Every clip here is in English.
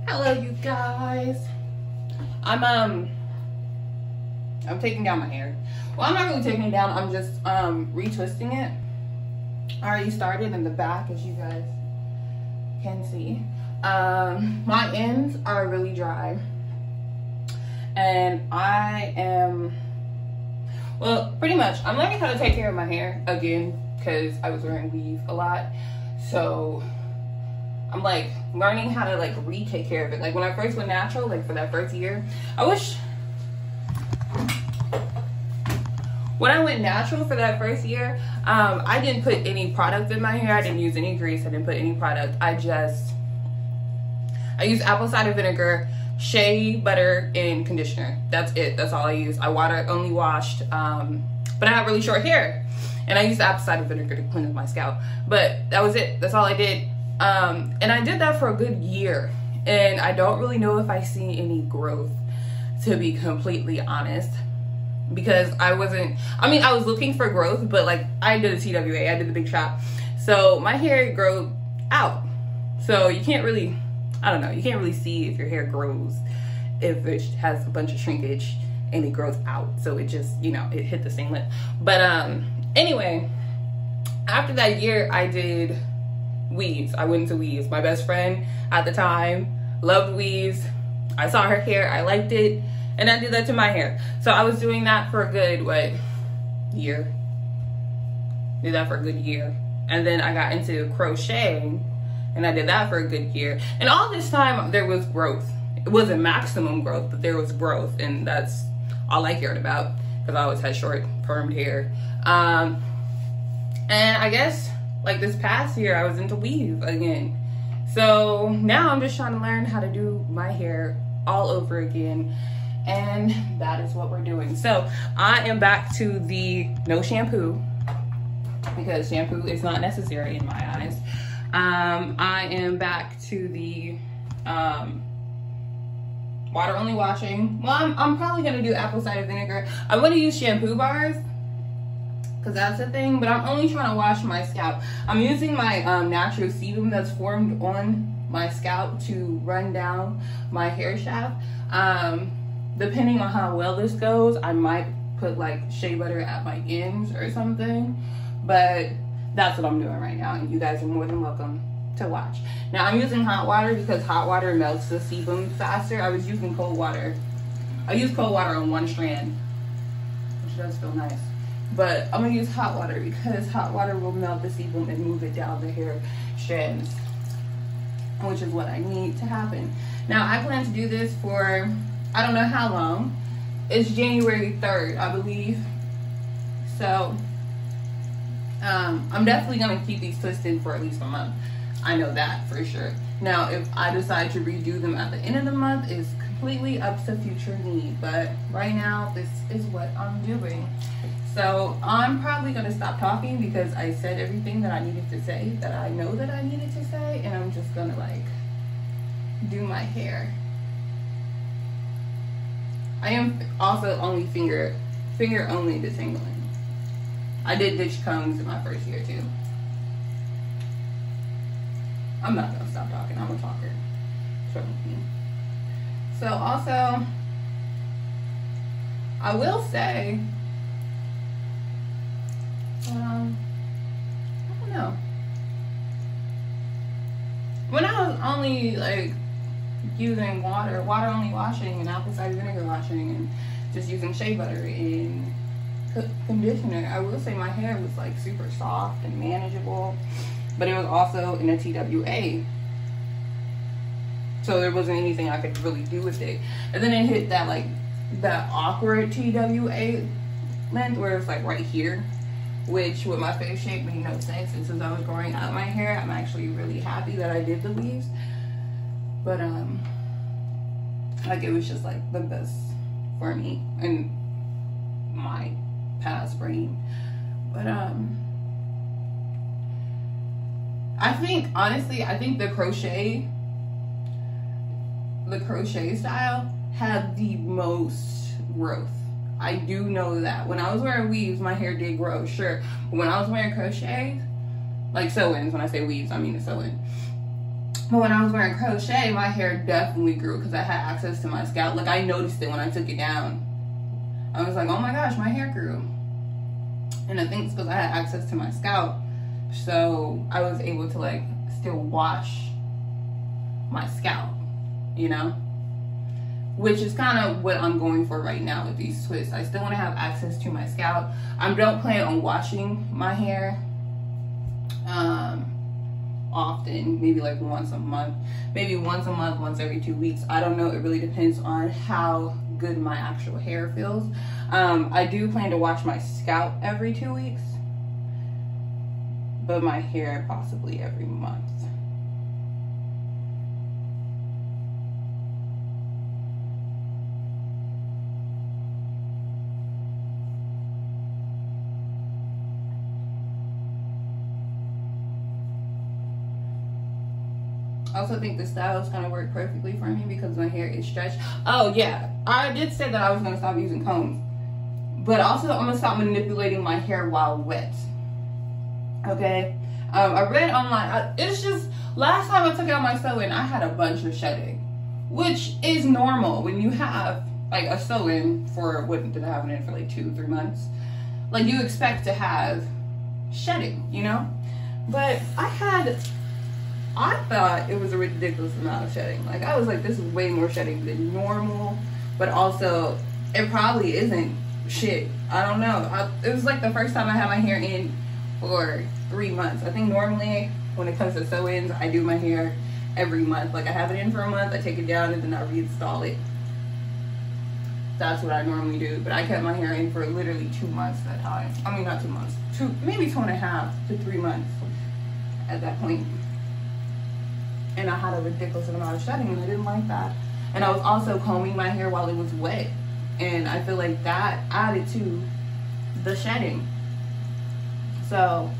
Hello, you guys. I'm taking down my hair. Well, I'm not really taking it down. I'm just retwisting it. I already started in the back, as you guys can see. My ends are really dry, and I am, well, pretty much I'm learning how to take care of my hair again because I was wearing weave a lot. So I'm like learning how to like retake care of it. Like when I first went natural, like for that first year, when I went natural for that first year, I didn't put any product in my hair. I didn't use any grease. I didn't put any product. I used apple cider vinegar, shea butter, and conditioner. That's it. That's all I used. I only washed, but I have really short hair, and I used apple cider vinegar to cleanse my scalp. But that was it. That's all I did. And I did that for a good year, and I don't really know if I see any growth, to be completely honest, because I was looking for growth, but like I did a TWA, I did the big chop, so my hair grew out. So you can't really, I don't know, you can't really see if your hair grows if it has a bunch of shrinkage and it grows out. So it just, you know, it hit the same length. But anyway, after that year, I did weaves. I went into weaves. My best friend at the time loved weaves. I saw her hair, I liked it, and I did that to my hair. So I was doing that for a good, year? Did that for a good year. And then I got into crocheting, and I did that for a good year. And all this time, there was growth. It wasn't maximum growth, but there was growth, and that's all I cared about, because I always had short, permed hair. And I guess, like this past year, I was into weave again. So now I'm just trying to learn how to do my hair all over again. And that is what we're doing. So I am back to the no shampoo, because shampoo is not necessary in my eyes. I am back to the water only washing. Well, I'm probably gonna do apple cider vinegar. I'm gonna use shampoo bars, because that's the thing, but I'm only trying to wash my scalp. I'm using my natural sebum that's formed on my scalp to run down my hair shaft. Depending on how well this goes, I might put like shea butter at my ends or something, but that's what I'm doing right now, and you guys are more than welcome to watch. Now I'm using hot water because hot water melts the sebum faster. I was using cold water. I used cold water on one strand, which does feel nice. But I'm gonna use hot water because hot water will melt the sebum and move it down the hair strands, which is what I need to happen. Now I plan to do this for, I don't know how long. It's January 3rd, I believe. So I'm definitely gonna keep these twisted for at least a month. I know that for sure. Now, if I decide to redo them at the end of the month, is completely up to future need. But right now, this is what I'm doing. So I'm probably gonna stop talking because I said everything that I needed to say, that I know that I needed to say, and I'm just gonna like do my hair. I am also only finger only detangling. I did ditch combs in my first year too. I'm not gonna stop talking, I'm a talker. Trust me. So also, I will say, I don't know. When I was only like using water only washing and apple cider vinegar washing and just using shea butter and conditioner, I will say my hair was like super soft and manageable, but it was also in a TWA. So there wasn't anything I could really do with it. And then it hit that like that awkward TWA length where it's like right here, which with my face shape made no sense. And since I was growing out my hair, I'm actually really happy that I did the weaves. But like it was just like the best for me and my past brain. But I think honestly, I think the crochet style had the most growth. I do know that. When I was wearing weaves, my hair did grow, sure. But when I was wearing crochet, like sew-ins, when I say weaves, I mean the sew-in. But when I was wearing crochet, my hair definitely grew because I had access to my scalp. Like, I noticed it when I took it down. I was like, oh my gosh, my hair grew. And I think it's because I had access to my scalp. So I was able to like still wash my scalp, you know? Which is kind of what I'm going for right now with these twists. I still want to have access to my scalp. I don't plan on washing my hair often, maybe like once a month, maybe once a month, once every 2 weeks. I don't know. It really depends on how good my actual hair feels. I do plan to wash my scalp every 2 weeks, but my hair possibly every month. I also think the style is going to work perfectly for me because my hair is stretched. Oh yeah, I did say that I was going to stop using combs, but also I'm going to stop manipulating my hair while wet. Okay, I read online, it's just, last time I took out my sew-in, I had a bunch of shedding, which is normal when you have like a sew-in for, what did I have it in for, like 2-3 months? Like, you expect to have shedding, you know? But I thought it was a ridiculous amount of shedding. Like, I was like, this is way more shedding than normal, but also it probably isn't shit. I don't know. It was like the first time I had my hair in for 3 months. I think normally when it comes to sew-ins, I do my hair every month. Like, I have it in for a month, I take it down, and then I reinstall it. That's what I normally do. But I kept my hair in for literally 2 months that time. I mean, not 2 months, maybe 2.5 to 3 months at that point. And I had a ridiculous amount of shedding, and I didn't like that. And I was also combing my hair while it was wet, and I feel like that added to the shedding. So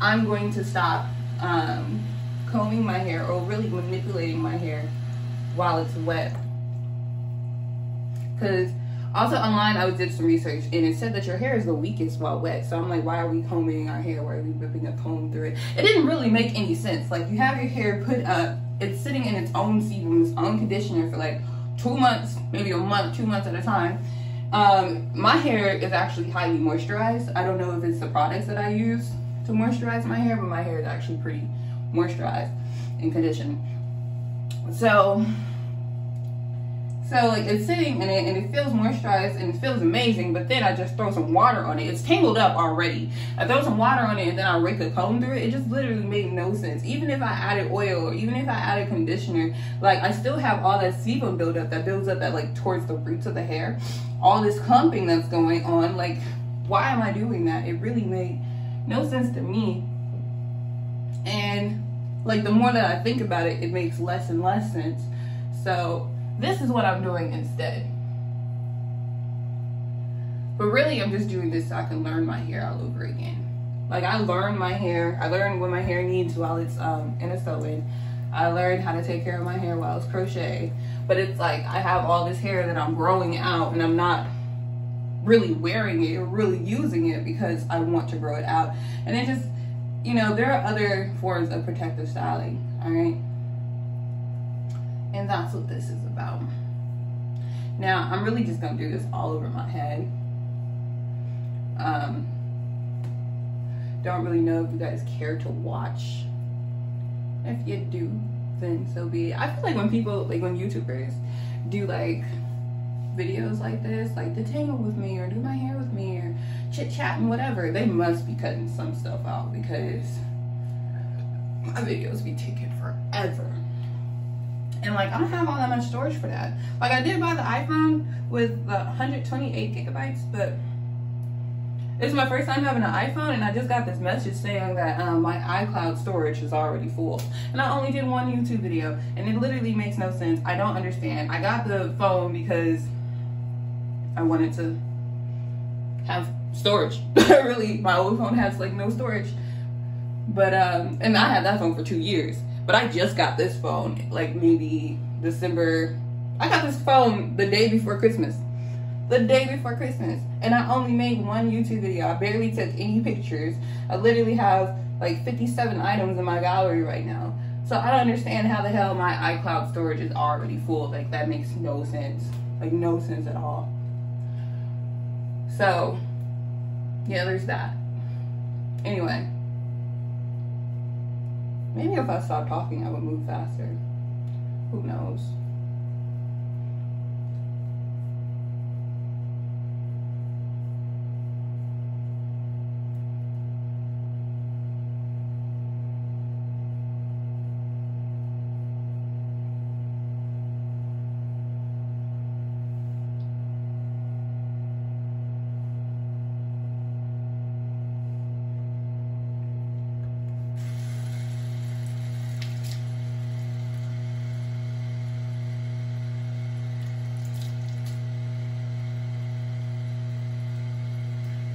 I'm going to stop combing my hair or really manipulating my hair while it's wet. Because also online I did some research, and it said that your hair is the weakest while wet. So I'm like, why are we combing our hair? Why are we whipping a comb through it? It didn't really make any sense. Like, you have your hair put up, it's sitting in its own sebum, its own conditioner for like 2 months, maybe a month, 2 months at a time. My hair is actually highly moisturized. I don't know if it's the products that I use to moisturize my hair, but my hair is actually pretty moisturized and conditioned. So like, it's sitting in it, and it feels moisturized and it feels amazing, but then I just throw some water on it. It's tangled up already. I throw some water on it, and then I rake a comb through it. It just literally made no sense. Even if I added oil, or even if I added conditioner, like, I still have all that sebum buildup that builds up at like towards the roots of the hair. All this clumping that's going on. Like, why am I doing that? It really made no sense to me. And like, the more that I think about it, it makes less and less sense. So this is what I'm doing instead. But really, I'm just doing this so I can learn my hair all over again. Like, I learned my hair. I learned what my hair needs while it's in a sew-in. I learned how to take care of my hair while it's crochet. But it's like, I have all this hair that I'm growing out, and I'm not really wearing it or really using it because I want to grow it out. And it just, you know, there are other forms of protective styling, all right? And that's what this is about. Now, I'm really just gonna do this all over my head. Don't really know if you guys care to watch. If you do, then so be it. I feel like when people, like when YouTubers do like videos like this, like detangle with me or do my hair with me or chit chat and whatever, they must be cutting some stuff out because my videos be taking forever. And like, I don't have all that much storage for that. Like, I did buy the iPhone with the 128 gigabytes, but it's my first time having an iPhone, and I just got this message saying that my iCloud storage is already full. And I only did one YouTube video, and it literally makes no sense. I don't understand. I got the phone because I wanted to have storage. Really, my old phone has like no storage. But, and I had that phone for 2 years. But I just got this phone, like maybe December. I got this phone the day before Christmas. The day before Christmas. And I only made one YouTube video. I barely took any pictures. I literally have like 57 items in my gallery right now. So I don't understand how the hell my iCloud storage is already full. Like, that makes no sense. Like, no sense at all. So, yeah, there's that. Anyway. Maybe if I stopped talking, I would move faster. Who knows?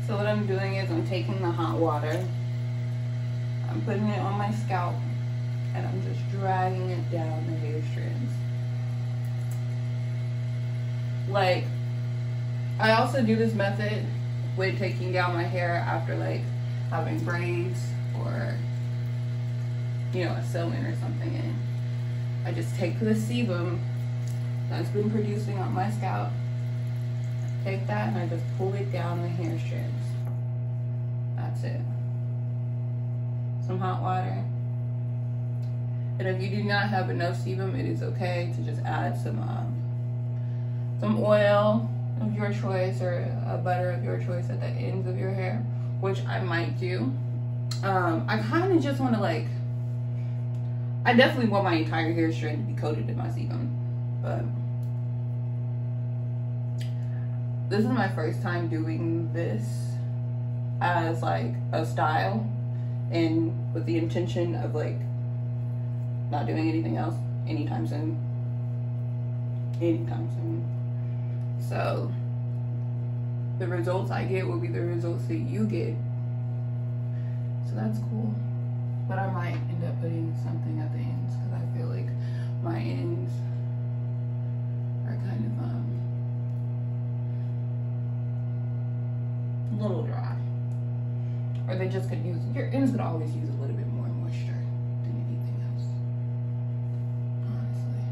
So what I'm doing is I'm taking the hot water, I'm putting it on my scalp, and I'm just dragging it down the hair strands. Like, I also do this method with taking down my hair after like having braids or, you know, a sew-in or something, and I just take the sebum that's been producing on my scalp, take that and I just pull it down the hair strands. That's it. Some hot water. And if you do not have enough sebum, it is okay to just add some oil of your choice or a butter of your choice at the ends of your hair, which I might do. I kind of just want to like, I definitely want my entire hair strand to be coated in my sebum, but this is my first time doing this as like a style and with the intention of like not doing anything else anytime soon. So the results I get will be the results that you get. So that's cool. But I might end up putting something at the ends because I feel like my ends are kind of a little dry. Or they just could use, your ends could always use a little bit more moisture than anything else, honestly.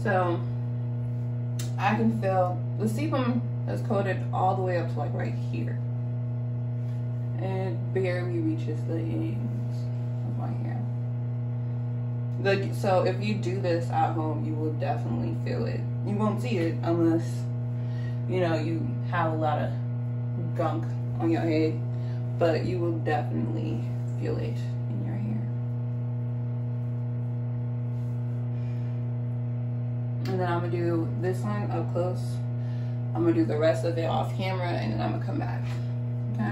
So I can feel the sebum is coated all the way up to like right here. And it barely reaches the ends of my hair. So if you do this at home, you will definitely feel it. You won't see it unless, you know, you have a lot of gunk on your head, but you will definitely feel it in your hair. And then I'm gonna do this one up close. I'm gonna do the rest of it off camera, and then I'm gonna come back. Okay.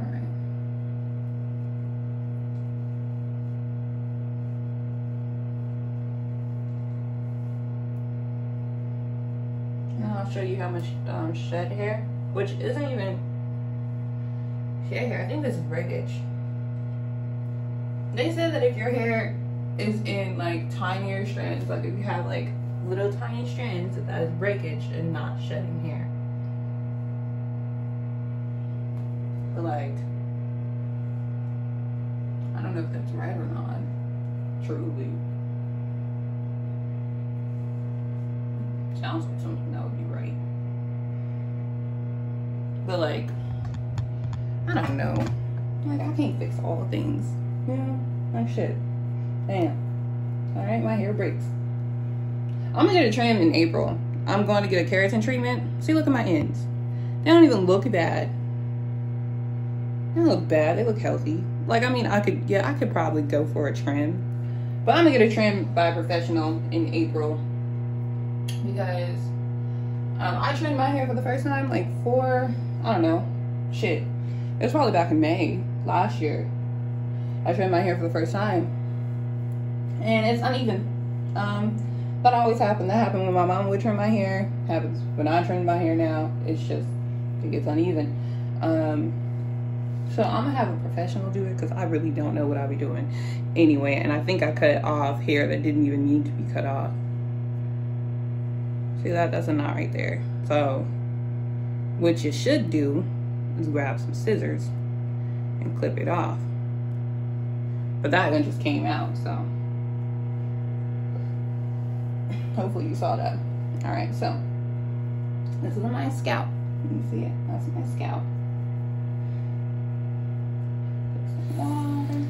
All right. Now I'll show you how much shed hair, which isn't even shed hair. I think this is breakage. They said that if your hair is in like tinier strands, like if you have like little tiny strands, that is breakage and not shedding hair. But like, I don't know if that's right or not, truly. Sounds like something that would be right. But like, I don't know. Like, I can't fix all things. You know? Like shit. Damn. Alright, my hair breaks. I'm gonna get a trim in April. I'm going to get a keratin treatment. See, look at my ends. They don't even look bad. They don't look bad. They look healthy. Like, I mean, I could probably go for a trim. But I'm gonna get a trim by a professional in April. Because I trimmed my hair for the first time like I don't know, shit. It was probably back in May last year. I trimmed my hair for the first time. And it's uneven. That always happened. That happened when my mom would trim my hair. Happens when I trim my hair now. It's just, it gets uneven. So I'm gonna have a professional do it because I really don't know what I'll be doing anyway. And I think I cut off hair that didn't even need to be cut off. See that? That's a knot right there. So what you should do is grab some scissors and clip it off. But that one just came out, so hopefully you saw that. All right, so this is my scalp. You can see it. That's my scalp. Put some water.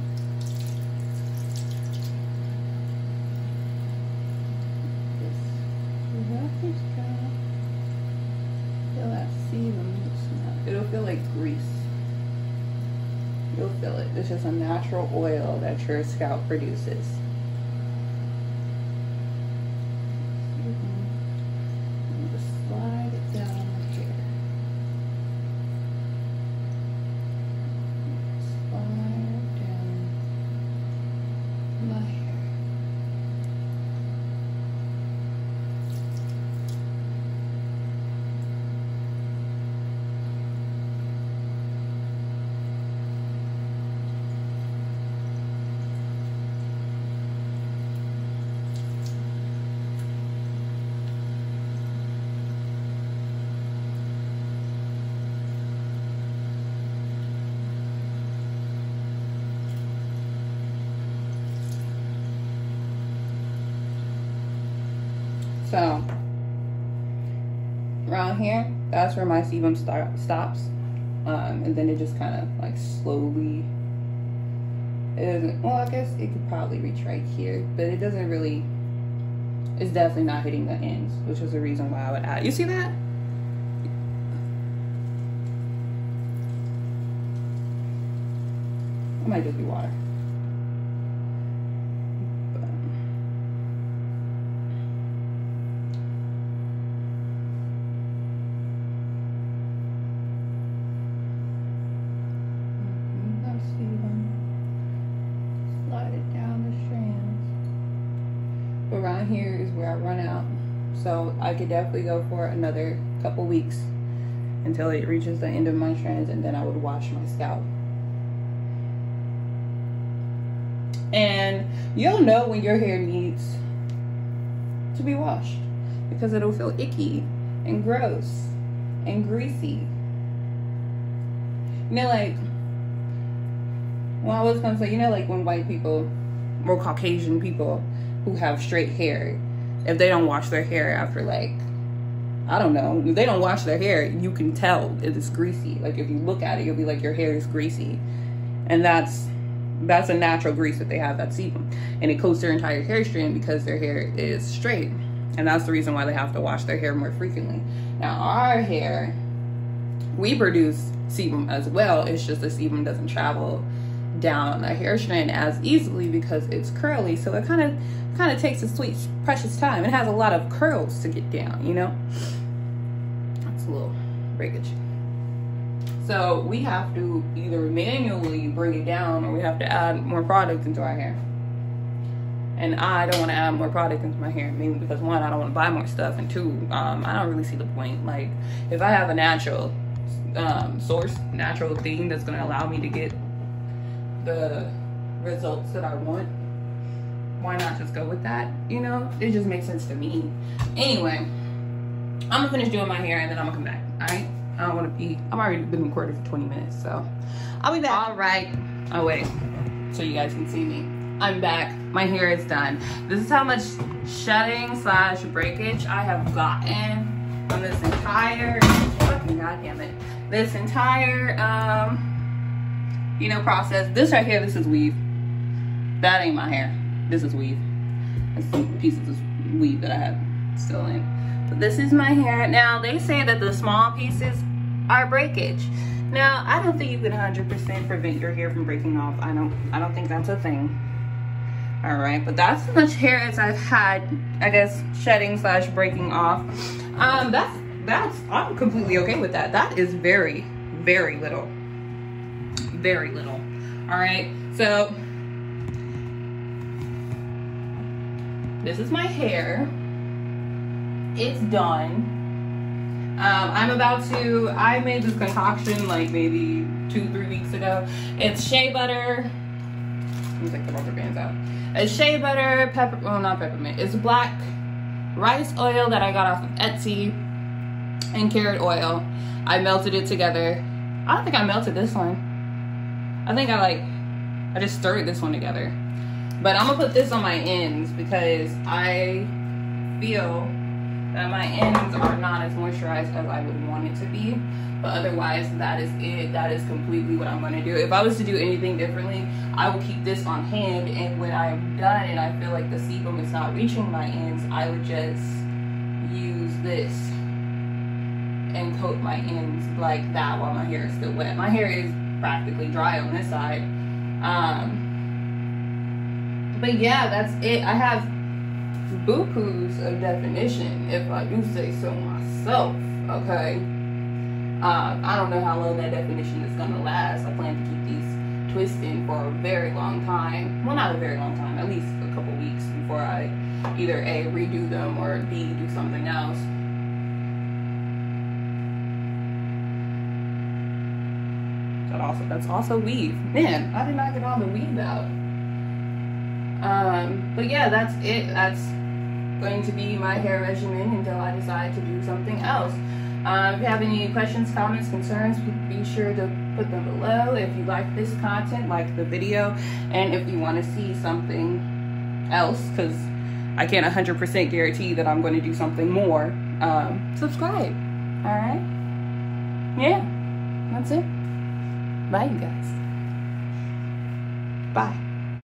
Feel that sebum. It'll feel like grease. You'll feel it. It's just a natural oil that your scalp produces. Just slide it down my hair. Slide down my hair. So around here, that's where my sebum stops, and then it just kind of like slowly. It doesn't. Well, I guess it could probably reach right here, but it doesn't really. It's definitely not hitting the ends, which is the reason why I would add. You see that? It might just be water. Around here is where I run out, so I could definitely go for another couple weeks until it reaches the end of my strands, and then I would wash my scalp. And you'll know when your hair needs to be washed because it'll feel icky and gross and greasy. You know, like, well, I was gonna say, you know, like when white people or Caucasian people who have straight hair, if they don't wash their hair after, like, I don't know, if they don't wash their hair, you can tell it's greasy. Like, if you look at it, you'll be like, your hair is greasy. And that's a natural grease that they have, that sebum. And it coats their entire hair strand because their hair is straight. And that's the reason why they have to wash their hair more frequently. Now, our hair, we produce sebum as well. It's just the sebum doesn't travel down a hair strand as easily because it's curly. So it kind of takes a sweet, precious time. It has a lot of curls to get down, you know? That's a little breakage. So we have to either manually bring it down or we have to add more product into our hair. And I don't want to add more product into my hair, mainly because one, I don't want to buy more stuff, and two, I don't really see the point. Like, if I have a natural source, natural thing that's going to allow me to get the results that I want, why not just go with that? You know, it just makes sense to me. Anyway, I'm gonna finish doing my hair and then I'm gonna come back. All right, I don't want to be, I've already been recording for 20 minutes, so I'll be back. All right, oh wait, so you guys can see me. I'm back. My hair is done. This is how much shedding slash breakage I have gotten from this entire, fucking goddamn it, this entire you know, process. This right here, this is weave. That ain't my hair. This is weave. That's some pieces of weave that I have still in. But this is my hair. Now they say that the small pieces are breakage. Now I don't think you can 100% prevent your hair from breaking off. I don't think that's a thing. All right, but that's as much hair as I've had, I guess, shedding slash breaking off. I'm completely okay with that. That is very, very little. Very little. All right, so this is my hair. It's done. I made this concoction like maybe 2-3 weeks ago. It's shea butter. Let me take the rubber bands out. It's shea butter, not peppermint. It's black rice oil that I got off of Etsy and carrot oil. I melted it together. I don't think I melted this one. I think I just stirred this one together. But I'm gonna put this on my ends because I feel that my ends are not as moisturized as I would want it to be. But otherwise, that is it. That is completely what I'm gonna do. If I was to do anything differently, I will keep this on hand, and when I'm done and I feel like the sebum is not reaching my ends, I would just use this and coat my ends like that while my hair is still wet. My hair is practically dry on this side. But yeah, that's it. I have bukus of definition, if I do say so myself, okay? I don't know how long that definition is gonna last. I plan to keep these twisting for a very long time. Well, not a very long time, at least a couple weeks before I either A, redo them, or B, do something else. That's also weave. Man, I did not get all the weave out. But yeah, that's it. That's going to be my hair regimen until I decide to do something else. If you have any questions, comments, concerns, be sure to put them below. If you like this content, like the video, and if you want to see something else, because I can't 100% guarantee that I'm going to do something more, subscribe. All right? Yeah, that's it. Bye, you guys. Bye.